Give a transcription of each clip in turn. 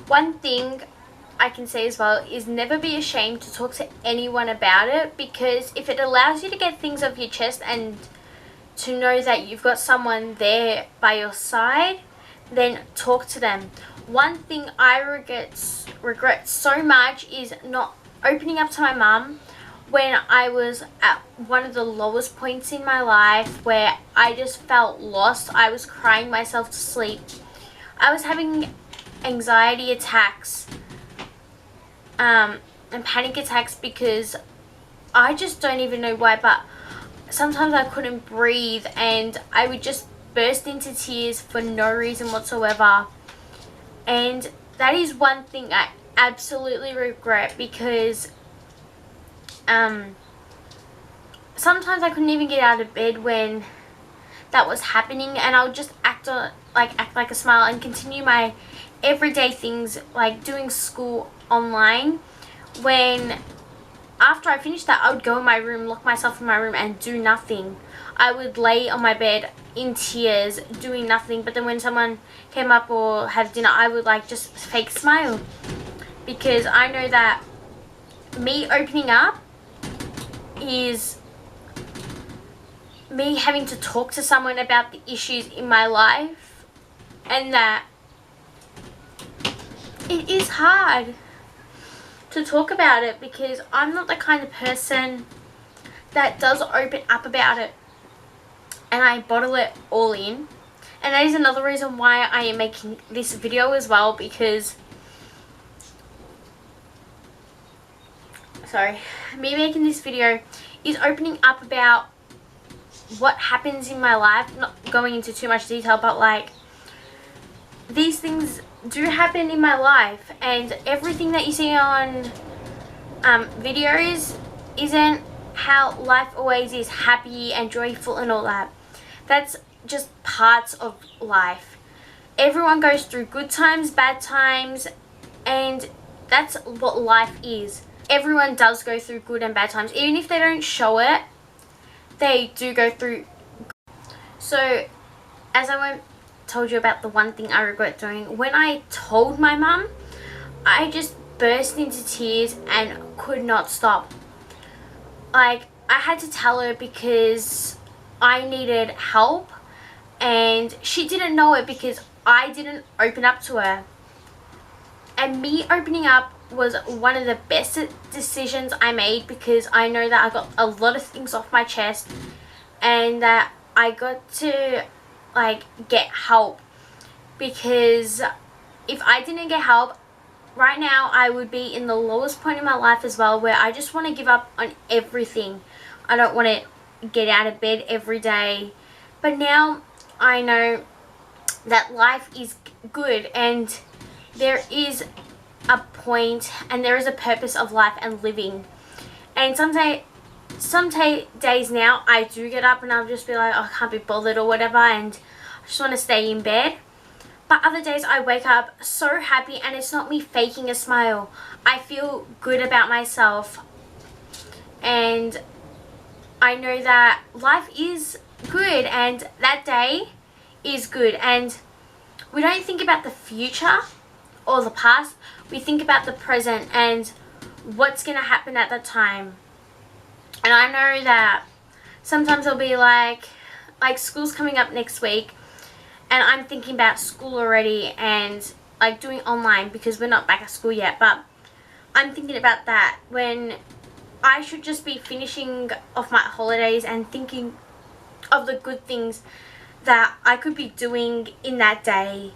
One thing I can say as well is never be ashamed to talk to anyone about it, because if it allows you to get things off your chest and to know that you've got someone there by your side, then talk to them. One thing I regret so much is not opening up to my mum when I was at one of the lowest points in my life, where I just felt lost. I was crying myself to sleep. I was having anxiety attacks and panic attacks because I just don't even know why, but sometimes I couldn't breathe and I would just burst into tears for no reason whatsoever. And that is one thing I absolutely regret, because sometimes I couldn't even get out of bed when that was happening, and I would just act like a smile and continue my everyday things, like doing school online, when after I finished that I would go in my room, lock myself in my room and do nothing. I would lay on my bed in tears doing nothing, but then when someone came up or had dinner, I would like just fake smile, because I know that me opening up is me having to talk to someone about the issues in my life, and that it is hard to talk about it, because I'm not the kind of person that does open up about it and I bottle it all in. And that is another reason why I am making this video as well, because me making this video is opening up about what happens in my life, not going into too much detail, but like these things do happen in my life, and everything that you see on videos isn't how life always is happy and joyful and all that. That's just parts of life. Everyone goes through good times, bad times, and that's what life is. Everyone does go through good and bad times. Even if they don't show it, they do go through. So as I told you about the one thing I regret doing, when I told my mum, I just burst into tears and could not stop. Like, I had to tell her because I needed help, and she didn't know it because I didn't open up to her. And me opening up was one of the best decisions I made, because I know that I got a lot of things off my chest and that I got to like get help, because if I didn't get help right now, I would be in the lowest point in my life as well, where I just want to give up on everything. I don't want to get out of bed every day. But now I know that life is good, and there is a point and there is a purpose of life and living. And some days now I do get up and I'll just be like, oh, I can't be bothered or whatever, and I just want to stay in bed. But other days I wake up so happy, and it's not me faking a smile. I feel good about myself, and I know that life is good and that day is good. And we don't think about the future or the past. We think about the present and what's going to happen at that time. And I know that sometimes I'll be like school's coming up next week, and I'm thinking about school already and like doing online, because we're not back at school yet, but I'm thinking about that when I should just be finishing off my holidays and thinking of the good things that I could be doing in that day.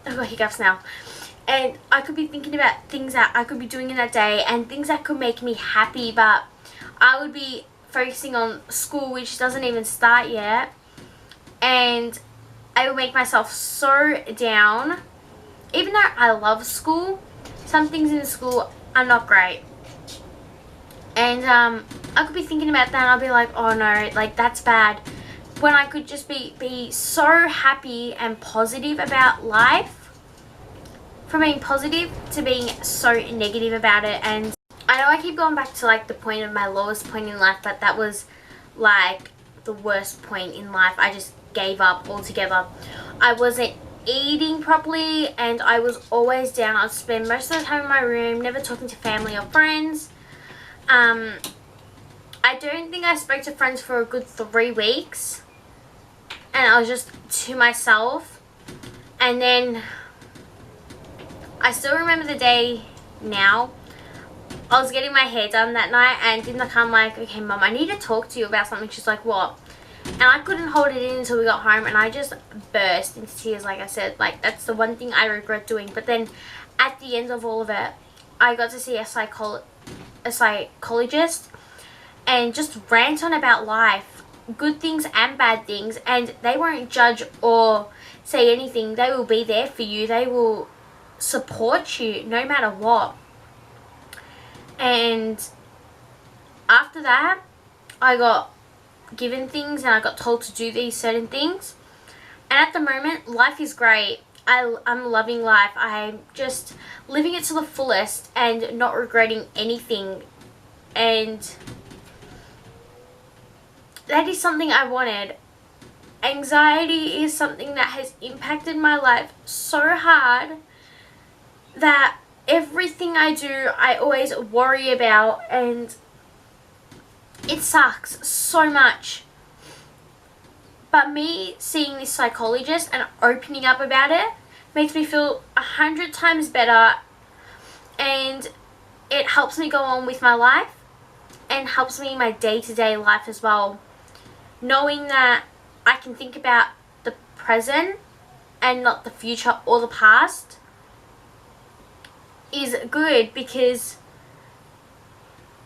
I've got hiccups now. And I could be thinking about things that I could be doing in that day and things that could make me happy, but I would be focusing on school, which doesn't even start yet, and I would make myself so down. Even though I love school, some things in school are not great. And I could be thinking about that and I'll be like, oh no, like that's bad. When I could just be so happy and positive about life. From being positive to being so negative about it. And I know I keep going back to like the point of my lowest point in life, but that was like the worst point in life. I just gave up altogether. I wasn't eating properly, and I was always down. I'd spend most of the time in my room, never talking to family or friends. I don't think I spoke to friends for a good 3 weeks, and I was just to myself. And then I still remember the day now. I was getting my hair done that night, and in the car I'm like, okay Mum, I need to talk to you about something. She's like, what? And I couldn't hold it in until we got home, and I just burst into tears. Like I said, like, that's the one thing I regret doing. But then at the end of all of it, I got to see a psychologist and just rant on about life, good things and bad things, and they won't judge or say anything. They will be there for you. They will support you no matter what. And after that, I got given things and I got told to do these certain things, and at the moment life is great. I'm loving life. I'm just living it to the fullest and not regretting anything, and that is something I wanted. Anxiety is something that has impacted my life so hard that everything I do I always worry about, and it sucks so much. But me seeing this psychologist and opening up about it makes me feel 100 times better, and it helps me go on with my life and helps me in my day-to-day life as well. Knowing that I can think about the present and not the future or the past is good, because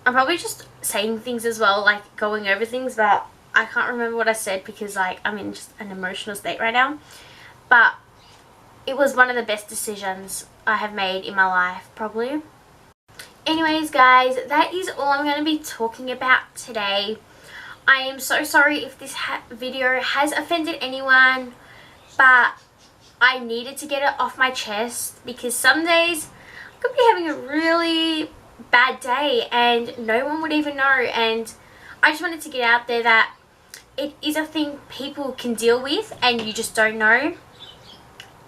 I'm probably just saying things as well, like going over things, but I can't remember what I said because, like, I'm in just an emotional state right now. But it was one of the best decisions I have made in my life, probably. Anyways, guys, that is all I'm going to be talking about today. I am so sorry if this video has offended anyone, but I needed to get it off my chest, because some days I could be having a really bad day and no one would even know. And I just wanted to get out there that it is a thing people can deal with and you just don't know.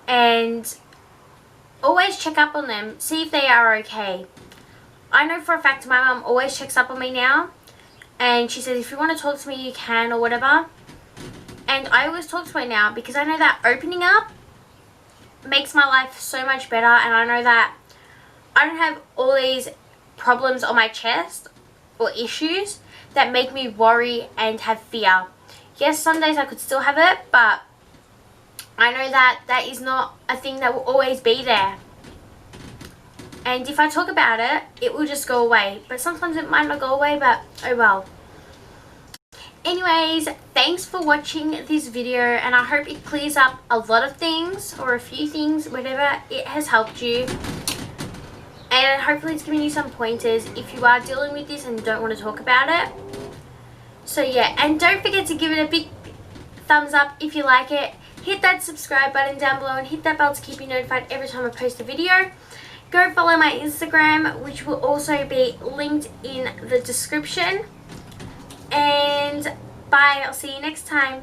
And always check up on them, see if they are okay. I know for a fact my mum always checks up on me now, and she says if you want to talk to me you can or whatever. And I always talk to her now, because I know that opening up makes my life so much better, and I know that I don't have all these problems on my chest or issues that make me worry and have fear. Yes, some days I could still have it, but I know that that is not a thing that will always be there. And if I talk about it, it will just go away. But sometimes it might not go away, but oh well. Anyways, thanks for watching this video, and I hope it clears up a lot of things, or a few things, whatever it has helped you. And hopefully it's giving you some pointers if you are dealing with this and don't want to talk about it. So yeah, and don't forget to give it a big thumbs up if you like it. Hit that subscribe button down below and hit that bell to keep you notified every time I post a video. Go follow my Instagram, which will also be linked in the description. And bye, I'll see you next time.